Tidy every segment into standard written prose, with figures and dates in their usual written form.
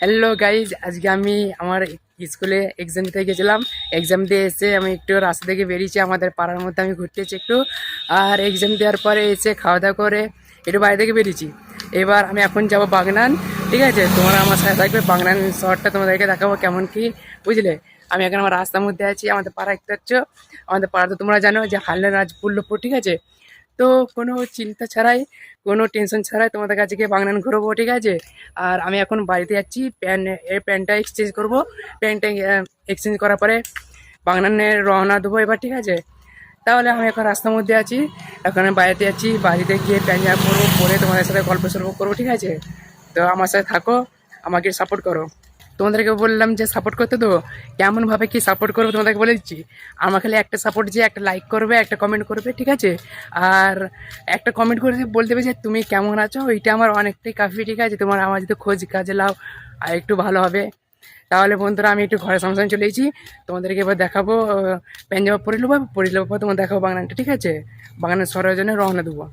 Hello guys, আজকে আমি আমার স্কুলে এক্সাম দিতে গেছিলাম। এক্সাম দিয়ে এসে আমি একটু রাস্তা থেকে বেরিয়েছি, আমাদের পাড়ার মধ্যে আমি ঘুরতেছি একটু। আর এক্সাম দেওয়ার পরে এসে খাওয়া দাওয়া করে একটু বাইরে থেকে বেরিয়েছি। এবার আমি এখন যাব বাগনান, ঠিক আছে? তোমরা আমার সাথে থাকবে, বাগনান শহরটা তোমাদেরকে দেখাবো কেমন কি, বুঝলে? আমি এখন আমার রাস্তার মধ্যে আছি, আমাদের পাড়া দেখতে পাচ্ছ। আমাদের পাড়া তো তোমরা জানো যে হালনা রাজপুল্লপুর, ঠিক আছে? তো কোনো চিন্তা ছাড়াই, কোনো টেনশন ছাড়াই তোমাদের কাছে গিয়ে বাগনান ঘুরবো, ঠিক আছে? আর আমি এখন বাড়িতে যাচ্ছি, প্যান্টটা এক্সচেঞ্জ করবো। প্যান্টটা এক্সচেঞ্জ করার পরে বাগনানে রওনা দেবো এবার, ঠিক আছে? তাহলে আমি এখন রাস্তার মধ্যে আছি, এখন আমি বাড়িতে যাচ্ছি। বাড়িতে গিয়ে প্যান্ট জামা পরবো, পরে তোমাদের সাথে গল্প সল্প করবো, ঠিক আছে? তো আমার সাথে থাকো, আমাকে সাপোর্ট করো। তোমাদেরকে বললাম যে সাপোর্ট করতে, তো কেমনভাবে কি সাপোর্ট করবে তোমাদেরকে বলে দিচ্ছি। আমার খালি একটা সাপোর্ট, যে একটা লাইক করবে, একটা কমেন্ট করবে, ঠিক আছে? আর একটা কমেন্ট করে বলতে হবে যে তুমি কেমন আছো, ওইটা আমার অনেকটাই কাফি, ঠিক আছে? তোমার আমার যদি খোঁজ কাজে লাও আর একটু ভালো হবে। তাহলে বন্ধুরা, আমি একটু ঘরের সামনে চলে এসেছি, তোমাদেরকে এবার দেখাবো। প্যান্ট জামা পরে নেবো পর তোমার দেখাবো বাগানটা, ঠিক আছে? বাগানের সরার জন্য রওনা দেবো।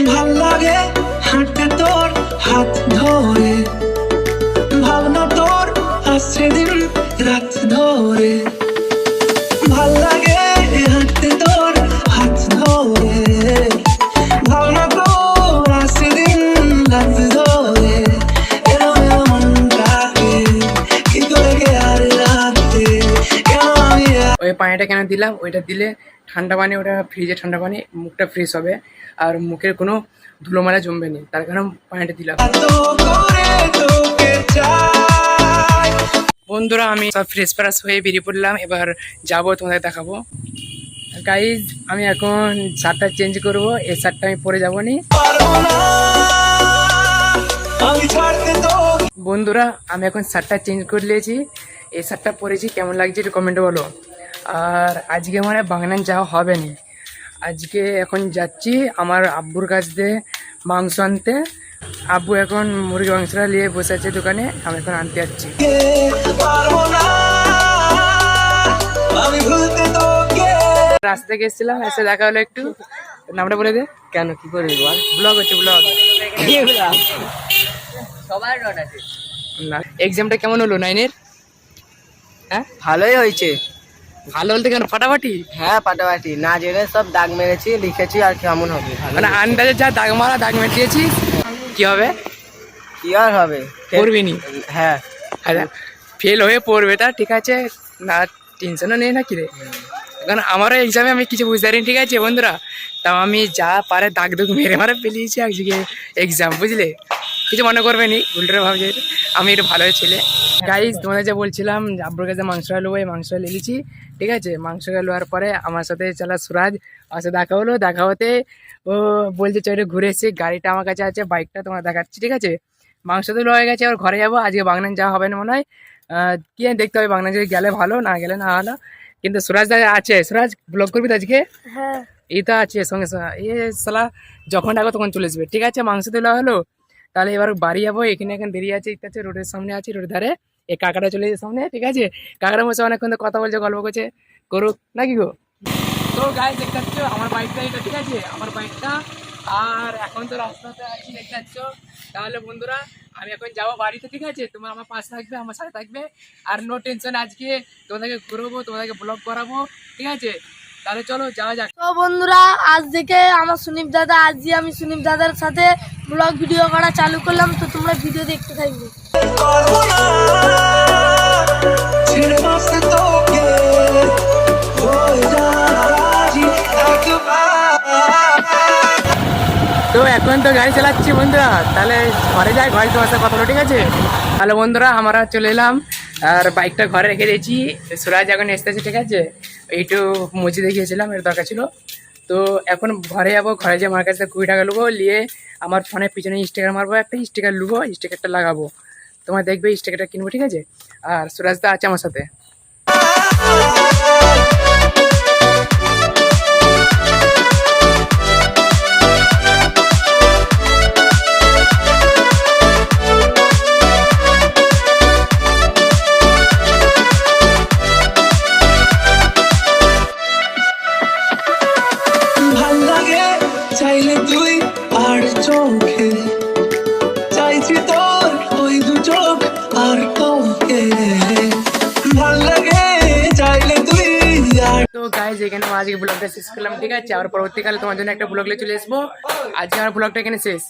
ভাল লাগে হাঁটতে তোর হাত ধরে, ভাবনা তোর আসছে দিন রাত ধরে। ভাল লাগে হাঁটতে তোর হাত ধরে, ভাবনা তোর আসছে দিন রাত ধরে। এলো এলো মনটাকে কি করে গে আর রাতে কেন আমি ওই পানিটা কেন দিলাম, ওইটা দিলে ঠান্ডা পানি, ওটা ফ্রিজে ঠান্ডা পানি, মুখটা ফ্রেশ হবে আর মুখের কোনো ধুলোমালা জমবে না, তার কারণে পানিটা দিলাম। এত করে তোকে চাই। বন্ধুরা, আমি সব ফ্রেশ ফ্রেশ হয়ে বেরিয়ে পড়লাম, এবার যাবো, তোমাদের দেখাবো। গাইজ, আমি এখন শার্টটা চেঞ্জ করবো, এই শার্টটা আমি পরে যাবো নি। পারবো না আমি ছাড়তে তোকে। বন্ধুরা, আমি এখন শার্টটা চেঞ্জ করে নিয়েছি, এই শার্টটা পরেছি, কেমন লাগছে একটু কমেন্টে বলো। আর আজকে মানে বাগনান যাওয়া হবে না, আজকে এখন যাচ্ছি আমার আব্বুর কাছ দিয়ে মাংস আনতে। আব্বু এখন মুরগি মাংসটা নিয়ে বসে আছে দোকানে, আমি এখন আনতে যাচ্ছি। পারবো না আমি ভুলতে তোকে। রাস্তা থেকে এসেছিলাম, এসে দেখা হলো একটু। নামটা বলে দে। কেন, কি করে বল? ব্লগ হচ্ছে, ব্লগ। সবার রড আছে। না, এক্সামটা কেমন হলো 9-এর? হ্যাঁ, ভালোই হয়েছে। ভালো বলতে কেন, ফাটাফাটি? হ্যাঁ, পাটাপাটি না জেনে সব দাগ মেরেছি, লিখেছি, আর কেমন হবে? মানে আন্দাজে যা দাগ মারা, দাগ মেটিয়েছি। কি হবে? কি আর হবে? পড়বি নি? হ্যাঁ, ফেল হয়ে পড়বে, তা ঠিক আছে, না টেনশনও নেই না কি রে। কারণ আমারও এক্সামে আমি কিছু বুঝতে পারিনি, ঠিক আছে বন্ধুরা? তাও আমি যা পারে দাগ দুগ মেরে মারে পেলিয়েছি আজকে এক্সাম, বুঝলে? কিছু মনে করবে নি, উল্টো ভাবছে আমি একটু ভালো ছেলে। গাইজ, তোমাদের যে বলছিলাম আব্বুর কাছে মাংসটা নেবো, এই মাংসটা নিয়েছি, ঠিক আছে? মাংসটা নেওয়ার পরে আমার সাথে চালা সুরাজ, আমার সাথে দেখা হলো। দেখা হতে ও বলছে চল একটু ঘুরে এসেছি, গাড়িটা আমার কাছে আছে, বাইকটা তোমার দেখাচ্ছি, ঠিক আছে? মাংস তো লয়ে গেছে, আবার ঘরে যাবো। আজকে বাগনান যাওয়া হবে না মনে হয়, কি জানি, দেখতে হবে বাগনান যদি গেলে ভালো, না গেলে না হলো। কিন্তু সুরাজ দা আছে, সুরাজ ব্লগ করবি তো আজকে? হ্যাঁ, এই তো আছে সঙ্গে সঙ্গে, এ সালা যখন ডাকো তখন চলে আসবে, ঠিক আছে? মাংস তোলা হলো, তাহলে এবার বাড়ি যাবো। এখানে এখন দেরি আছে, ইত্যা আছে, রোডের সামনে আছে, রোডের ধারে। এই কাকাটা চলে যাচ্ছে সামনে, ঠিক আছে? কাকারা মশাই অনেকক্ষণ তো কথা বলছে, গল্প করছে, করুক নাকি গো? তো গাইজ, দেখতে পাচ্ছ আমার বাইকটা, এটা ঠিক আছে আমার বাইকটা। আর এখন তো রাস্তাতে আছি, দেখতে পাচ্ছ। তাহলে বন্ধুরা, আমি এখন যাবো বাড়িতে, ঠিক আছে? তোমার আমার পাশে থাকবে, আমার সাথে থাকবে, আর নো টেনশন। আজকে তোমাদেরকে ঘুরবো, তোমাদেরকে ব্লগ করাবো, ঠিক আছে? তাহলে চলো যাওয়া যাক। তো বন্ধুরা, আজ থেকে আমার সুনীপ দাদা, আজই আমি সুনীপ দাদার সাথে ব্লগ ভিডিও করা চালু করলাম, তো তোমরা ভিডিও দেখতে থাকবে। পারবো না ছেড়ে বাঁচতে তোকে, হয়ে যা রাজি একবার। তো এখন তো গাড়ি চালাচ্ছি বন্ধুরা, তাহলে ঘরে যাই, ঘরে তোমার সাথে কথা হলো, ঠিক আছে? তাহলে বন্ধুরা, আমরা চলে এলাম, আর বাইকটা ঘরে রেখে দিয়েছি। সুরাজ এখন এসতেছে, ঠিক আছে? একটু মসজিদে গিয়েছিলাম, এর দরকার ছিল। তো এখন ঘরে যাবো, ঘরে যেয়ে আমার কাছে 20 টাকা নেবো, নিয়ে আমার ফোনের পিছনে স্টিকার মারবো, একটা স্টিকার নেবো, স্টিকারটা লাগাবো, তোমার দেখবে স্টিকারটা কিনবো, ঠিক আছে? আর সুরাজ দা আছে আমার সাথে। দেখে চাইছি তোর ওই দু চোখ আর তোকে ভাল লাগে চাইলে তুই আর তো গাইজ এখানে আমি আজকে ব্লগটা শেষ করলাম, ঠিক আছে? আর পরবর্তীকালে তোমার জন্য একটা ব্লগ নিয়ে চলে আসবো। আজকে আমার ব্লগটা এখানে শেষ।